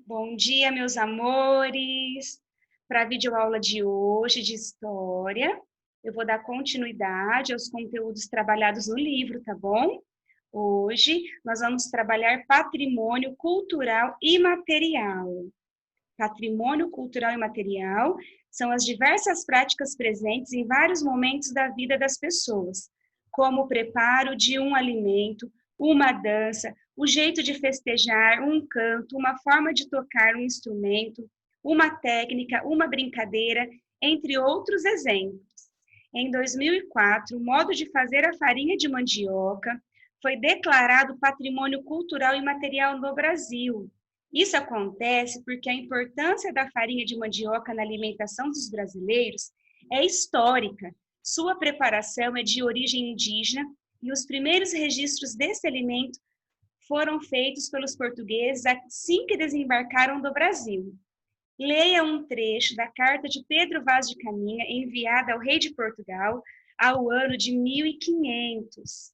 Bom dia, meus amores! Para a videoaula de hoje de História, eu vou dar continuidade aos conteúdos trabalhados no livro, tá bom? Hoje, nós vamos trabalhar patrimônio cultural imaterial. Patrimônio cultural imaterial são as diversas práticas presentes em vários momentos da vida das pessoas, como o preparo de um alimento, uma dança, o jeito de festejar, um canto, uma forma de tocar um instrumento, uma técnica, uma brincadeira, entre outros exemplos. Em 2004, o modo de fazer a farinha de mandioca foi declarado Patrimônio Cultural Imaterial no Brasil. Isso acontece porque a importância da farinha de mandioca na alimentação dos brasileiros é histórica. Sua preparação é de origem indígena e os primeiros registros desse alimento foram feitos pelos portugueses assim que desembarcaram do Brasil. Leia um trecho da carta de Pedro Vaz de Caminha, enviada ao rei de Portugal ao ano de 1500.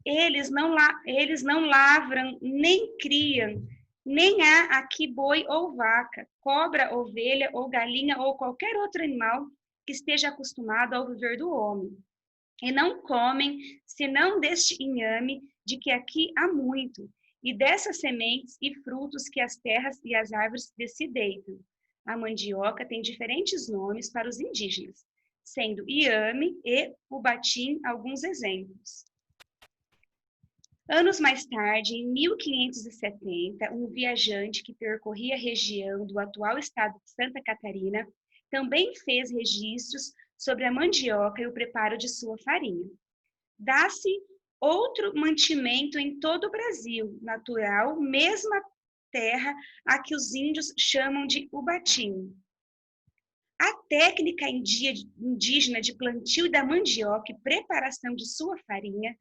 Eles não lavram, nem criam, nem há aqui boi ou vaca, cobra, ovelha ou galinha ou qualquer outro animal que esteja acostumado ao viver do homem. E não comem, senão deste inhame de que aqui há muito, e dessas sementes e frutos que as terras e as árvores se deitam. A mandioca tem diferentes nomes para os indígenas, sendo iame e ubatim alguns exemplos. Anos mais tarde, em 1570, um viajante que percorria a região do atual estado de Santa Catarina também fez registros sobre a mandioca e o preparo de sua farinha. Dá-se outro mantimento em todo o Brasil, natural, mesma terra a que os índios chamam de ubatim. A técnica indígena de plantio da mandioca e preparação de sua farinha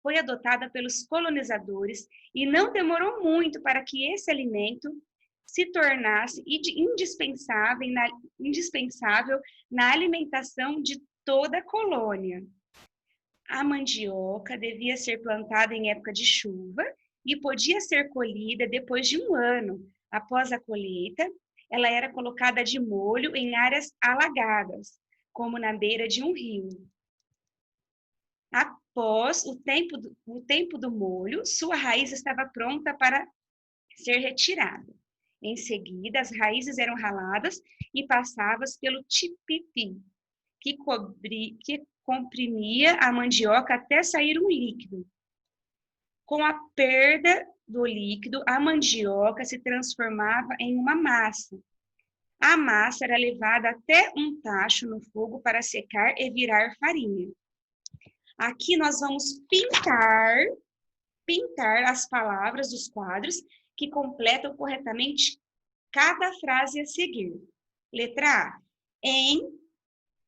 foi adotada pelos colonizadores e não demorou muito para que esse alimento se tornasse indispensável na alimentação de toda a colônia. A mandioca devia ser plantada em época de chuva e podia ser colhida depois de um ano. Após a colheita, ela era colocada de molho em áreas alagadas, como na beira de um rio. Após o tempo do molho, sua raiz estava pronta para ser retirada. Em seguida, as raízes eram raladas e passadas pelo tipipi, que comprimia a mandioca até sair um líquido. Com a perda do líquido, a mandioca se transformava em uma massa. A massa era levada até um tacho no fogo para secar e virar farinha. Aqui nós vamos pintar as palavras dos quadros que completam corretamente cada frase a seguir. Letra A. Em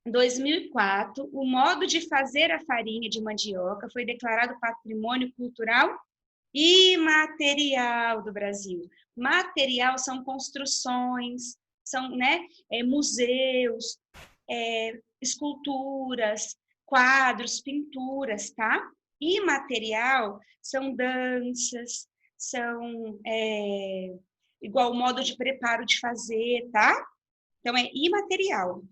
2004, o modo de fazer a farinha de mandioca foi declarado Patrimônio Cultural Imaterial do Brasil. Material são construções, são museus, esculturas, quadros, pinturas, tá? Imaterial são danças, são igual o modo de preparo de fazer, tá? Então, é imaterial.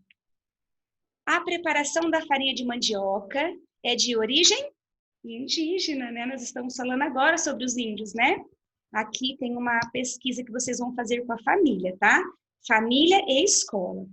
A preparação da farinha de mandioca é de origem indígena, né? Nós estamos falando agora sobre os índios, né? Aqui tem uma pesquisa que vocês vão fazer com a família, tá? Família e escola.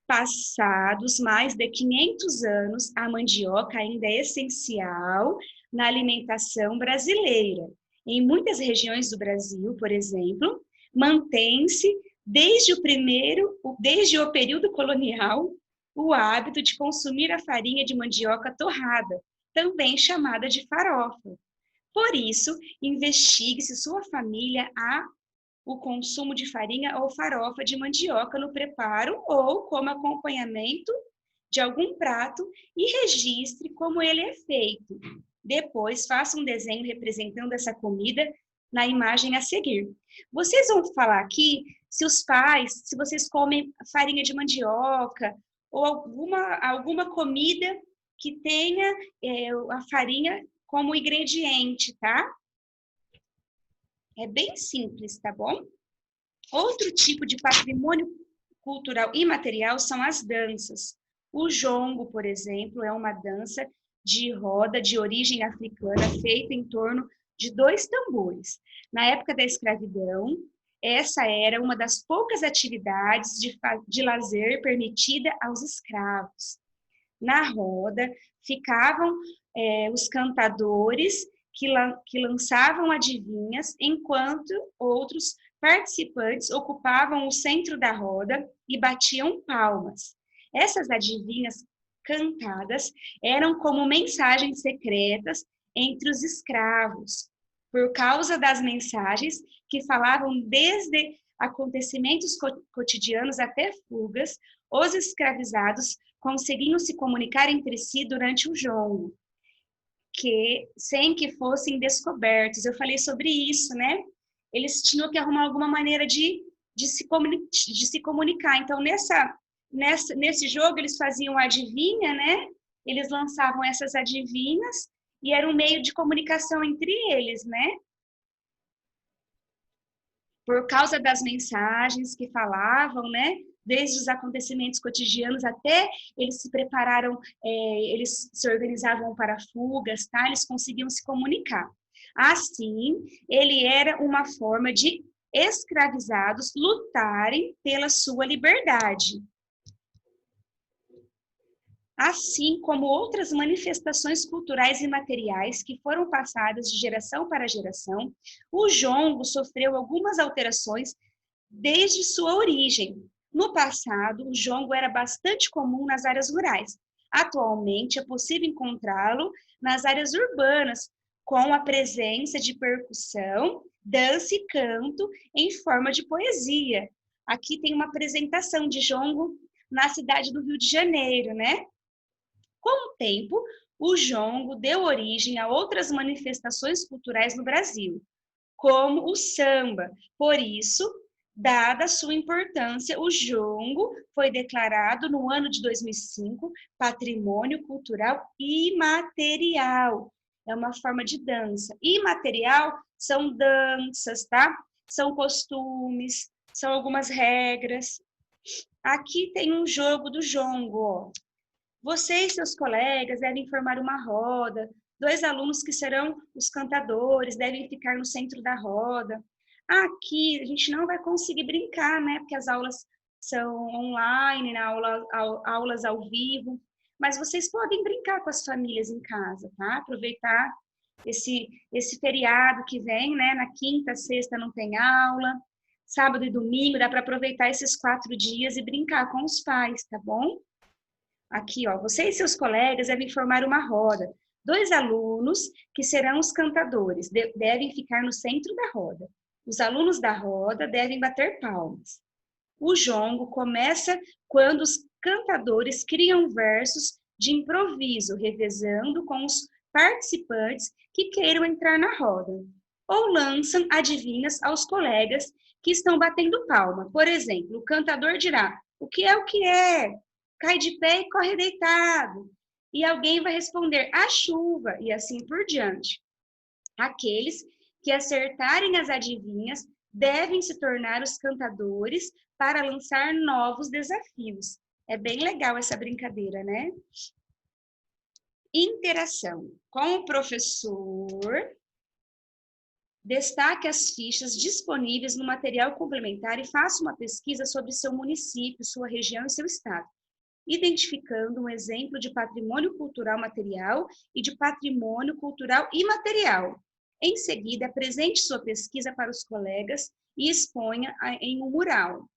Passados mais de 500 anos, a mandioca ainda é essencial na alimentação brasileira. Em muitas regiões do Brasil, por exemplo, mantém-se desde o período colonial o hábito de consumir a farinha de mandioca torrada, também chamada de farofa. Por isso, investigue se sua família há o consumo de farinha ou farofa de mandioca no preparo ou como acompanhamento de algum prato e registre como ele é feito. Depois, faça um desenho representando essa comida na imagem a seguir. Vocês vão falar aqui se vocês comem farinha de mandioca ou alguma comida que tenha a farinha como ingrediente, tá? É bem simples, tá bom? Outro tipo de patrimônio cultural imaterial são as danças. O jongo, por exemplo, é uma dança de roda de origem africana feita em torno de 2 tambores. Na época da escravidão, essa era uma das poucas atividades de lazer permitida aos escravos. Na roda ficavam os cantadores que lançavam adivinhas, enquanto outros participantes ocupavam o centro da roda e batiam palmas. Essas adivinhas cantadas eram como mensagens secretas entre os escravos, por causa das mensagens que falavam desde acontecimentos cotidianos até fugas, os escravizados conseguiam se comunicar entre si durante o jongo, sem que fossem descobertos. Eu falei sobre isso, né? Eles tinham que arrumar alguma maneira de se comunicar. Então, nesse jogo, eles faziam adivinha, né? Eles lançavam essas adivinhas e era um meio de comunicação entre eles, né? Por causa das mensagens que falavam, né? Desde os acontecimentos cotidianos até eles se prepararam, eles se organizavam para fugas, tá? Eles conseguiam se comunicar. Assim, ele era uma forma de escravizados lutarem pela sua liberdade. Assim como outras manifestações culturais e materiais que foram passadas de geração para geração, o jongo sofreu algumas alterações desde sua origem. No passado, o jongo era bastante comum nas áreas rurais. Atualmente, é possível encontrá-lo nas áreas urbanas, com a presença de percussão, dança e canto em forma de poesia. Aqui tem uma apresentação de jongo na cidade do Rio de Janeiro, né? Com o tempo, o jongo deu origem a outras manifestações culturais no Brasil, como o samba. Por isso, dada a sua importância, o jongo foi declarado no ano de 2005 Patrimônio Cultural Imaterial. É uma forma de dança. Imaterial são danças, tá? São costumes, são algumas regras. Aqui tem um jogo do jongo, ó. Você e seus colegas devem formar uma roda. 2 alunos que serão os cantadores devem ficar no centro da roda. Aqui a gente não vai conseguir brincar, né? Porque as aulas são online, né? Aulas ao vivo. Mas vocês podem brincar com as famílias em casa, tá? Aproveitar esse feriado que vem, né? Na quinta, sexta não tem aula. Sábado e domingo dá para aproveitar esses 4 dias e brincar com os pais, tá bom? Aqui, ó, você e seus colegas devem formar uma roda. 2 alunos, que serão os cantadores, devem ficar no centro da roda. Os alunos da roda devem bater palmas. O jongo começa quando os cantadores criam versos de improviso, revezando com os participantes que queiram entrar na roda. Ou lançam adivinhas aos colegas que estão batendo palma. Por exemplo, o cantador dirá: o que é o que é? Cai de pé e corre deitado. E alguém vai responder: a chuva, e assim por diante. Aqueles que acertarem as adivinhas devem se tornar os cantadores para lançar novos desafios. É bem legal essa brincadeira, né? Interação com o professor. Destaque as fichas disponíveis no material complementar e faça uma pesquisa sobre seu município, sua região e seu estado, identificando um exemplo de patrimônio cultural material e de patrimônio cultural imaterial. Em seguida, apresente sua pesquisa para os colegas e exponha em um mural.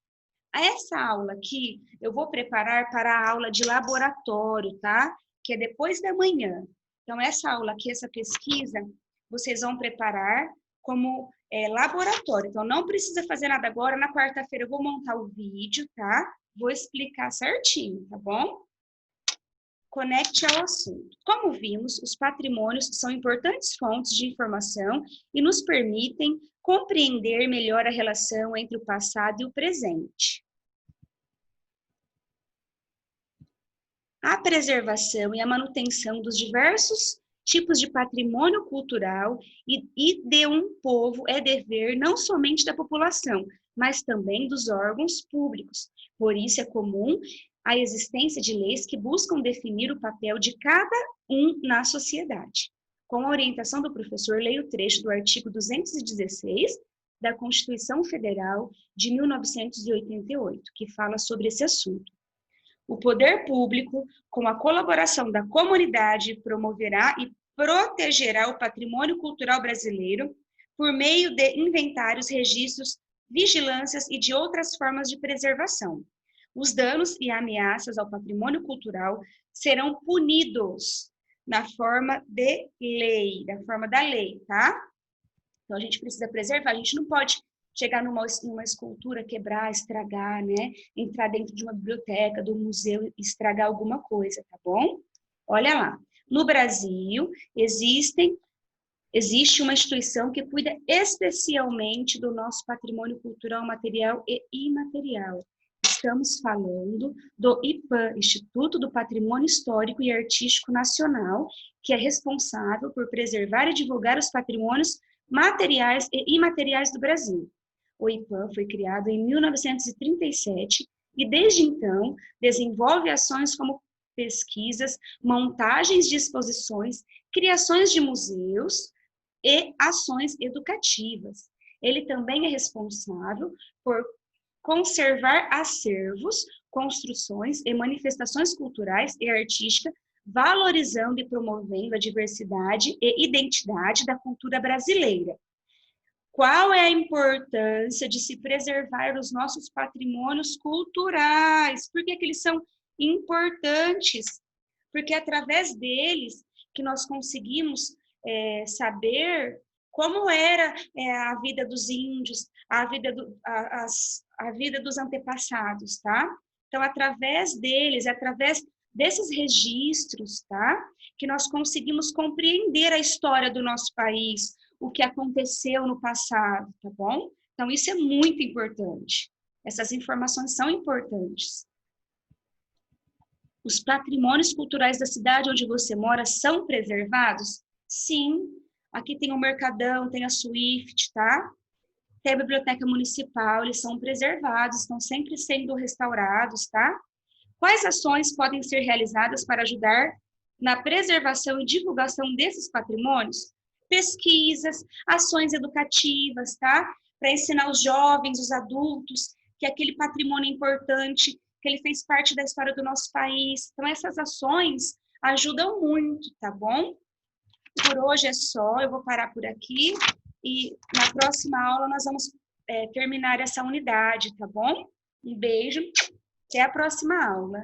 Essa aula aqui, eu vou preparar para a aula de laboratório, tá? Que é depois da manhã. Então, essa aula aqui, essa pesquisa, vocês vão preparar como laboratório. Então, não precisa fazer nada agora. Na quarta-feira eu vou montar o vídeo, tá? Vou explicar certinho, tá bom? Conecte ao assunto. Como vimos, os patrimônios são importantes fontes de informação e nos permitem compreender melhor a relação entre o passado e o presente. A preservação e a manutenção dos diversos tipos de patrimônio cultural e de um povo é dever não somente da população, mas também dos órgãos públicos. Por isso é comum a existência de leis que buscam definir o papel de cada um na sociedade. Com a orientação do professor, leio o trecho do artigo 216 da Constituição Federal de 1988, que fala sobre esse assunto. O poder público, com a colaboração da comunidade, promoverá e protegerá o patrimônio cultural brasileiro por meio de inventários, registros, vigilâncias e de outras formas de preservação. Os danos e ameaças ao patrimônio cultural serão punidos na forma de lei, da forma da lei, tá? Então, a gente precisa preservar, a gente não pode chegar numa escultura, quebrar, estragar, né? Entrar dentro de uma biblioteca, do museu e estragar alguma coisa, tá bom? Olha lá, no Brasil existe uma instituição que cuida especialmente do nosso patrimônio cultural material e imaterial. Estamos falando do IPAN, Instituto do Patrimônio Histórico e Artístico Nacional, que é responsável por preservar e divulgar os patrimônios materiais e imateriais do Brasil. O IPAN foi criado em 1937 e, desde então, desenvolve ações como pesquisas, montagens de exposições, criações de museus e ações educativas. Ele também é responsável por conservar acervos, construções e manifestações culturais e artísticas, valorizando e promovendo a diversidade e identidade da cultura brasileira. Qual é a importância de se preservar os nossos patrimônios culturais? Por que eles são importantes? Porque é através deles que nós conseguimos saber como era a vida dos índios, a vida dos antepassados, tá? Então, através deles, através desses registros, tá? Que nós conseguimos compreender a história do nosso país, o que aconteceu no passado, tá bom? Então, isso é muito importante. Essas informações são importantes. Os patrimônios culturais da cidade onde você mora são preservados? Sim. Aqui tem o Mercadão, tem a Swift, tá? Tem a Biblioteca Municipal, eles são preservados, estão sempre sendo restaurados, tá? Quais ações podem ser realizadas para ajudar na preservação e divulgação desses patrimônios? Pesquisas, ações educativas, tá? Para ensinar os jovens, os adultos, que aquele patrimônio é importante, que ele fez parte da história do nosso país. Então, essas ações ajudam muito, tá bom? Por hoje é só, eu vou parar por aqui e na próxima aula nós vamos terminar essa unidade, tá bom? Um beijo, até a próxima aula.